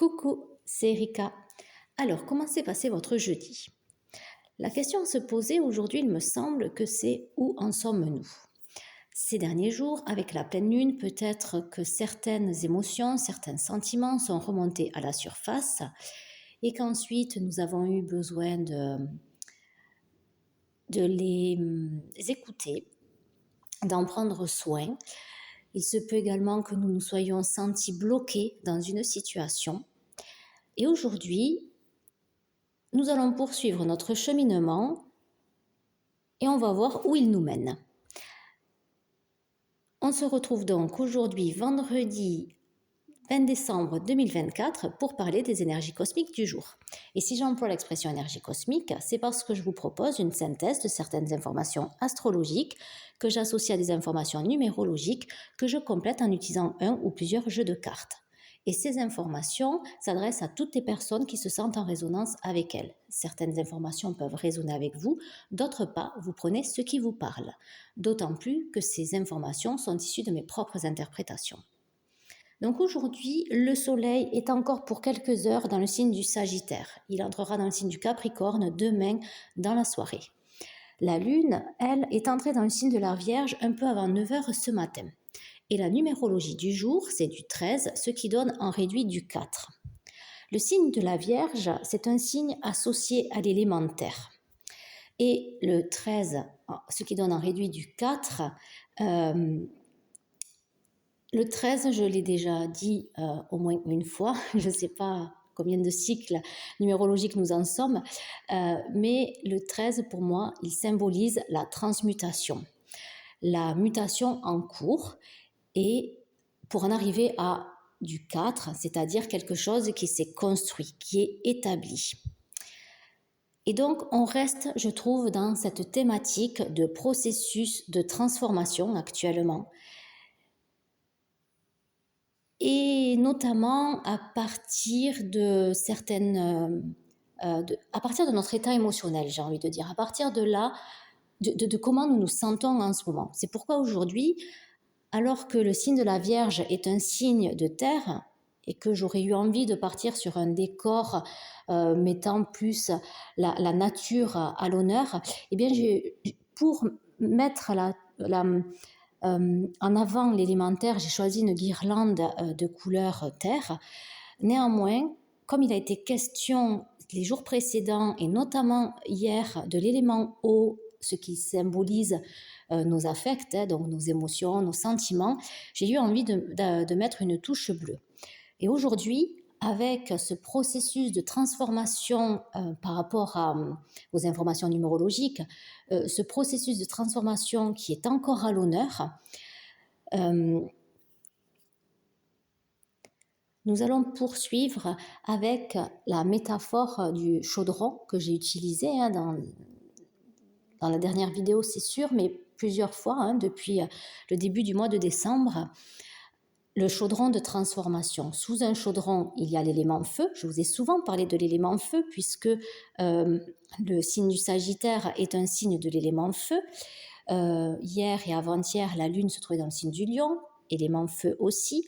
Coucou, c'est Erika. Alors, comment s'est passé votre jeudi? La question à se poser aujourd'hui, il me semble que c'est où en sommes-nous? Ces derniers jours, avec la pleine lune, peut-être que certaines émotions, certains sentiments sont remontés à la surface et qu'ensuite nous avons eu besoin de les écouter, d'en prendre soin. Il se peut également que nous nous soyons sentis bloqués dans une situation. Et aujourd'hui, nous allons poursuivre notre cheminement et on va voir où il nous mène. On se retrouve donc aujourd'hui, vendredi 20 décembre 2024, pour parler des énergies cosmiques du jour. Et si j'emploie l'expression énergie cosmique, c'est parce que je vous propose une synthèse de certaines informations astrologiques que j'associe à des informations numérologiques que je complète en utilisant un ou plusieurs jeux de cartes. Et ces informations s'adressent à toutes les personnes qui se sentent en résonance avec elles. Certaines informations peuvent résonner avec vous, d'autres pas, vous prenez ce qui vous parle. D'autant plus que ces informations sont issues de mes propres interprétations. Donc aujourd'hui, le soleil est encore pour quelques heures dans le signe du Sagittaire. Il entrera dans le signe du Capricorne demain dans la soirée. La lune, elle, est entrée dans le signe de la Vierge un peu avant 9h ce matin. Et la numérologie du jour, c'est du 13, ce qui donne en réduit du 4. Le signe de la Vierge, c'est un signe associé à l'élémentaire. Et le 13, ce qui donne en réduit du 4, le 13, je l'ai déjà dit au moins une fois, je ne sais pas combien de cycles numérologiques nous en sommes, mais le 13, pour moi, il symbolise la transmutation, la mutation en cours, et pour en arriver à du 4, c'est-à-dire quelque chose qui s'est construit, qui est établi. Et donc, on reste, je trouve, dans cette thématique de processus de transformation actuellement, et notamment à partir de certaines, à partir de notre état émotionnel, j'ai envie de dire, à partir de là, de comment nous nous sentons en ce moment. C'est pourquoi aujourd'hui, alors que le signe de la Vierge est un signe de terre et que j'aurais eu envie de partir sur un décor mettant plus la nature à l'honneur, eh bien, pour mettre en avant l'élémentaire, j'ai choisi une guirlande de couleur terre. Néanmoins, comme il a été question les jours précédents et notamment hier de l'élément eau, ce qui symbolise nos affects, donc nos émotions, nos sentiments, j'ai eu envie de mettre une touche bleue. Et aujourd'hui, avec ce processus de transformation par rapport aux informations numérologiques, ce processus de transformation qui est encore à l'honneur, nous allons poursuivre avec la métaphore du chaudron que j'ai utilisé dans la dernière vidéo, c'est sûr, mais plusieurs fois depuis le début du mois de décembre. Le chaudron de transformation. Sous un chaudron, il y a l'élément feu. Je vous ai souvent parlé de l'élément feu puisque le signe du Sagittaire est un signe de l'élément feu. Hier et avant-hier, la lune se trouvait dans le signe du Lion, élément feu aussi.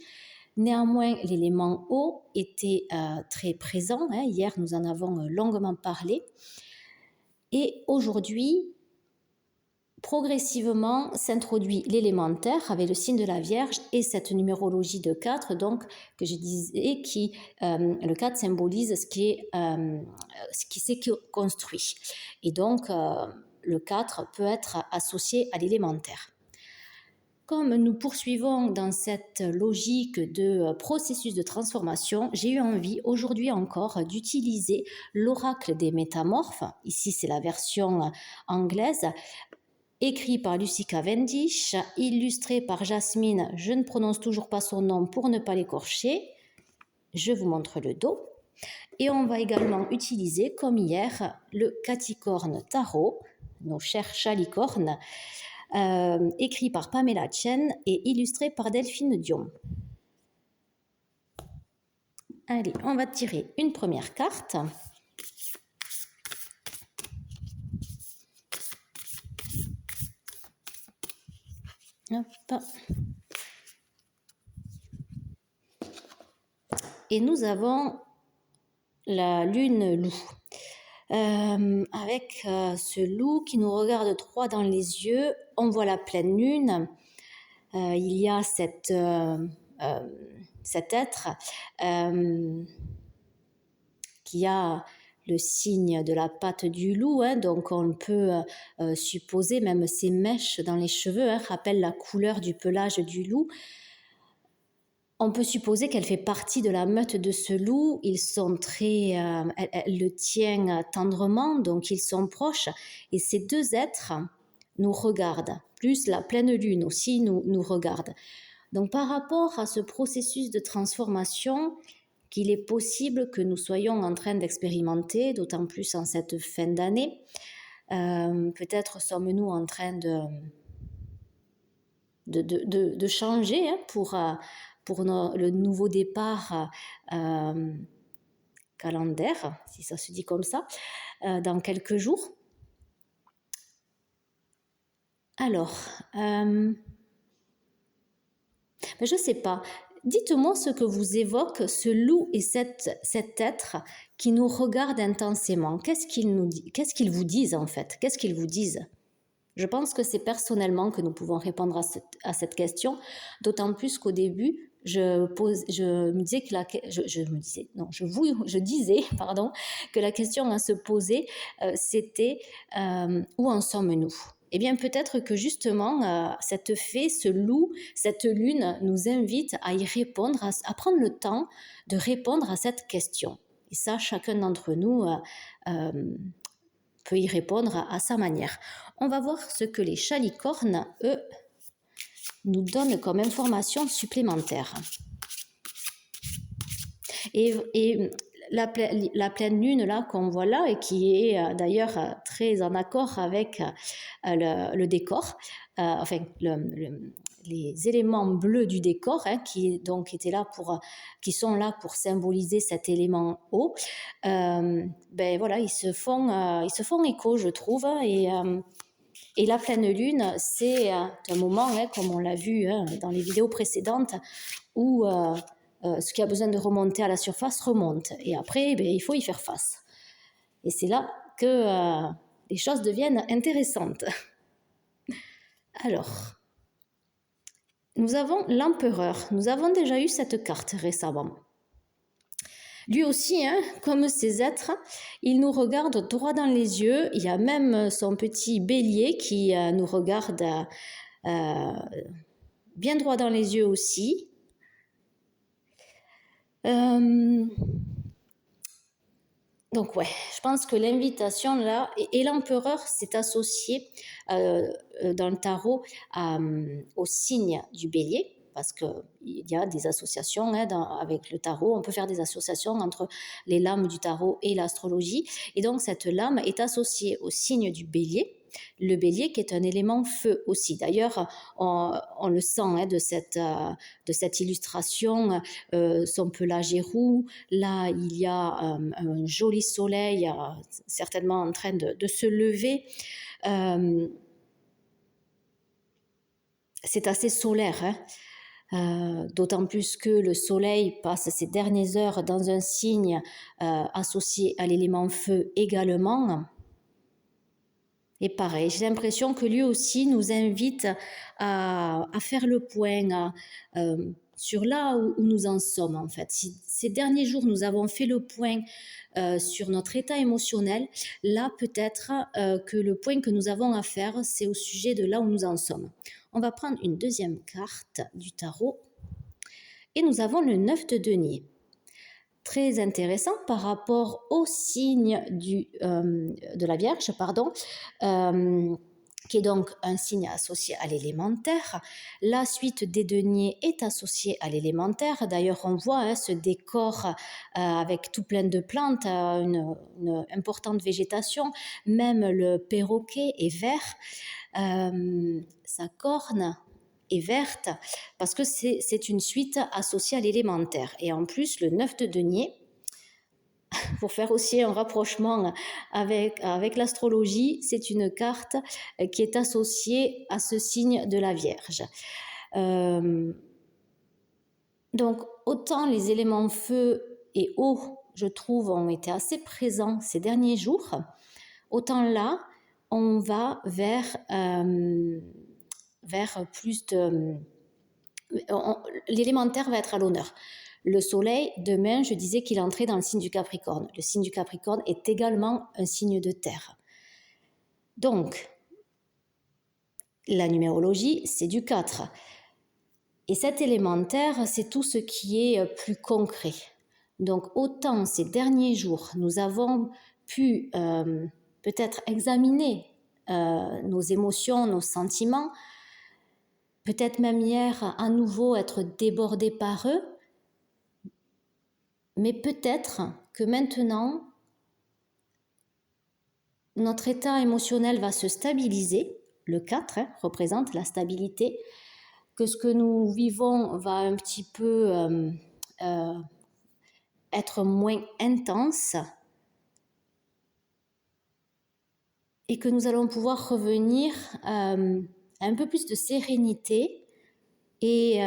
Néanmoins, l'élément eau était très présent. Hier, nous en avons longuement parlé. Et aujourd'hui, progressivement s'introduit l'élémentaire avec le signe de la Vierge et cette numérologie de 4, donc, que je disais, le 4 symbolise ce qui s'est construit. Et donc, le 4 peut être associé à l'élémentaire. Comme nous poursuivons dans cette logique de processus de transformation, j'ai eu envie aujourd'hui encore d'utiliser l'oracle des métamorphes. Ici, c'est la version anglaise, écrit par Lucy Cavendish, illustré par Jasmine, je ne prononce toujours pas son nom pour ne pas l'écorcher. Je vous montre le dos. Et on va également utiliser, comme hier, le Caticorne Tarot, nos chers chalicornes, écrit par Pamela Chen et illustré par Delphine Dion. Allez, on va tirer une première carte. Hop. et nous avons la lune loup. Avec ce loup qui nous regarde droit dans les yeux, on voit la pleine lune. Il y a cet être qui a le signe de la patte du loup, hein, donc on peut supposer, même ces mèches dans les cheveux rappellent la couleur du pelage du loup. On peut supposer qu'elle fait partie de la meute de ce loup. Ils sont elle le tient tendrement, donc ils sont proches. Et ces deux êtres nous regardent, plus la pleine lune aussi nous regarde. Donc par rapport à ce processus de transformation qu'il est possible que nous soyons en train d'expérimenter, d'autant plus en cette fin d'année, peut-être sommes-nous en train de changer pour le nouveau départ calendaire, si ça se dit comme ça, dans quelques jours. Alors, je ne sais pas. Dites-moi ce que vous évoque ce loup et cet être qui nous regarde intensément. Qu'est-ce qu'ils vous disent en fait? Qu'est-ce qu'ils vous disent? Je pense que c'est personnellement que nous pouvons répondre à cette question, d'autant plus qu'au début, je disais que la question à se poser, c'était où en sommes-nous? Eh bien, peut-être que justement, cette fée, ce loup, cette lune nous invite à y répondre, à prendre le temps de répondre à cette question. Et ça, chacun d'entre nous peut y répondre à sa manière. On va voir ce que les chalicornes, eux, nous donnent comme information supplémentaire. Et la pleine lune là qu'on voit là et qui est d'ailleurs très en accord avec le décor, les éléments bleus du décor qui sont là pour symboliser cet élément eau. Voilà, ils se font écho, je trouve, et la pleine lune, c'est un moment, comme on l'a vu dans les vidéos précédentes, où ce qui a besoin de remonter à la surface remonte. Et après, il faut y faire face. Et c'est là que les choses deviennent intéressantes. Alors, nous avons l'empereur. Nous avons déjà eu cette carte récemment. Lui aussi, comme ces êtres, il nous regarde droit dans les yeux. Il y a même son petit bélier qui nous regarde bien droit dans les yeux aussi. Donc je pense que l'invitation là, et l'empereur s'est associé dans le tarot au signe du bélier, parce qu'il y a des associations avec le tarot, on peut faire des associations entre les lames du tarot et l'astrologie, et donc cette lame est associée au signe du bélier. Le bélier qui est un élément feu aussi. D'ailleurs, on le sent de cette illustration, son pelage est roux. Là, il y a un joli soleil certainement en train de se lever. C'est assez solaire, d'autant plus que le soleil passe ses dernières heures dans un signe associé à l'élément feu également. Et pareil, j'ai l'impression que lui aussi nous invite à faire le point sur là où nous en sommes en fait. Si ces derniers jours nous avons fait le point sur notre état émotionnel, là peut-être que le point que nous avons à faire, c'est au sujet de là où nous en sommes. On va prendre une deuxième carte du tarot et nous avons le 9 de denier. Très intéressant par rapport au signe de la Vierge, qui est donc un signe associé à l'élémentaire. La suite des deniers est associée à l'élémentaire. D'ailleurs, on voit ce décor avec tout plein de plantes, une importante végétation. Même le perroquet est vert. Sa corne est verte parce que c'est une suite associée à l'élémentaire. Et en plus, le 9 de denier, pour faire aussi un rapprochement avec l'astrologie, c'est une carte qui est associée à ce signe de la Vierge. Donc, autant les éléments feu et eau, je trouve, ont été assez présents ces derniers jours, autant là, on va vers plus de... L'élémentaire va être à l'honneur. Le soleil, demain, je disais qu'il entrait dans le signe du Capricorne. Le signe du Capricorne est également un signe de terre. Donc, la numérologie, c'est du 4. Et cet élémentaire, c'est tout ce qui est plus concret. Donc, autant ces derniers jours, nous avons pu peut-être examiner nos émotions, nos sentiments, peut-être même hier à nouveau être débordé par eux, mais peut-être que maintenant, notre état émotionnel va se stabiliser. Le 4 représente la stabilité, que ce que nous vivons va un petit peu être moins intense et que nous allons pouvoir revenir à un peu plus de sérénité et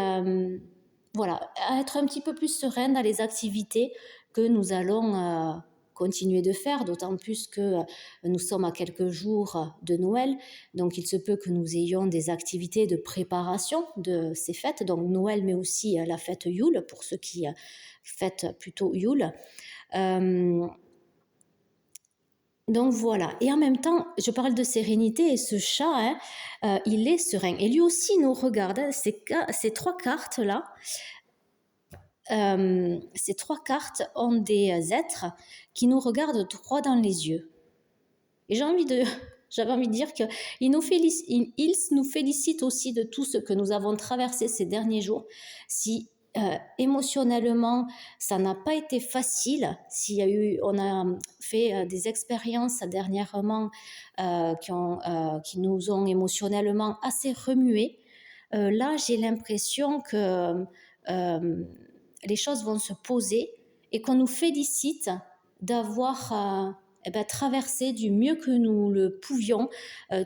voilà, à être un petit peu plus sereine dans les activités que nous allons continuer de faire, d'autant plus que nous sommes à quelques jours de Noël, donc il se peut que nous ayons des activités de préparation de ces fêtes, donc Noël, mais aussi la fête Yule, pour ceux qui fêtent plutôt Yule. Donc voilà, et en même temps, je parle de sérénité et ce chat, il est serein. Et lui aussi nous regarde, ces trois cartes-là, ces trois cartes ont des êtres qui nous regardent droit dans les yeux. Et j'avais envie de dire qu'ils nous félicitent aussi de tout ce que nous avons traversé ces derniers jours. Si émotionnellement, ça n'a pas été facile, on a fait des expériences dernièrement qui nous ont émotionnellement assez remués, là j'ai l'impression que les choses vont se poser et qu'on nous félicite d'avoir traversé du mieux que nous le pouvions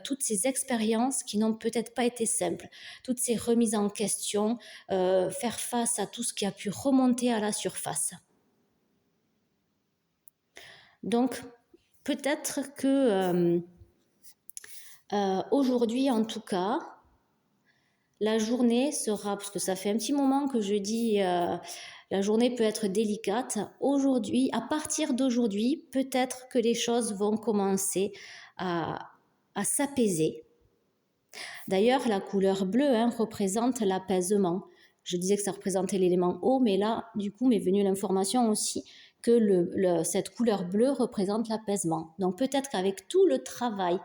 toutes ces expériences qui n'ont peut-être pas été simples, toutes ces remises en question, faire face à tout ce qui a pu remonter à la surface. Donc, peut-être que aujourd'hui, en tout cas, la journée sera, parce que ça fait un petit moment que je dis la journée peut être délicate. Aujourd'hui, à partir d'aujourd'hui, peut-être que les choses vont commencer à s'apaiser. D'ailleurs, la couleur bleue représente l'apaisement. Je disais que ça représentait l'élément eau, mais là, du coup, m'est venue l'information aussi que cette couleur bleue représente l'apaisement. Donc peut-être qu'avec tout le travail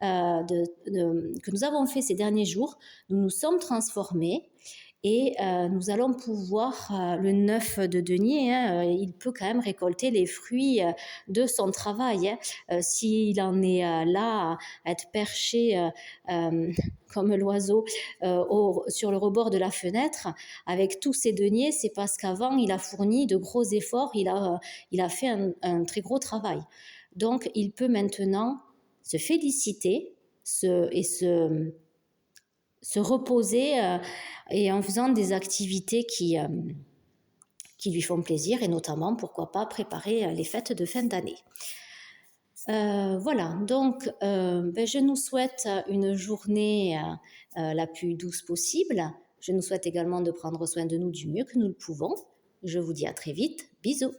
que nous avons fait ces derniers jours, nous nous sommes transformés et nous allons pouvoir, le 9 de denier, il peut quand même récolter les fruits de son travail. S'il en est là à être perché comme l'oiseau sur le rebord de la fenêtre, avec tous ses deniers, c'est parce qu'avant, il a fourni de gros efforts, il a fait un très gros travail. Donc, il peut maintenant se féliciter se reposer et en faisant des activités qui lui font plaisir et notamment, pourquoi pas, préparer les fêtes de fin d'année. Voilà, donc je nous souhaite une journée la plus douce possible. Je nous souhaite également de prendre soin de nous du mieux que nous le pouvons. Je vous dis à très vite. Bisous.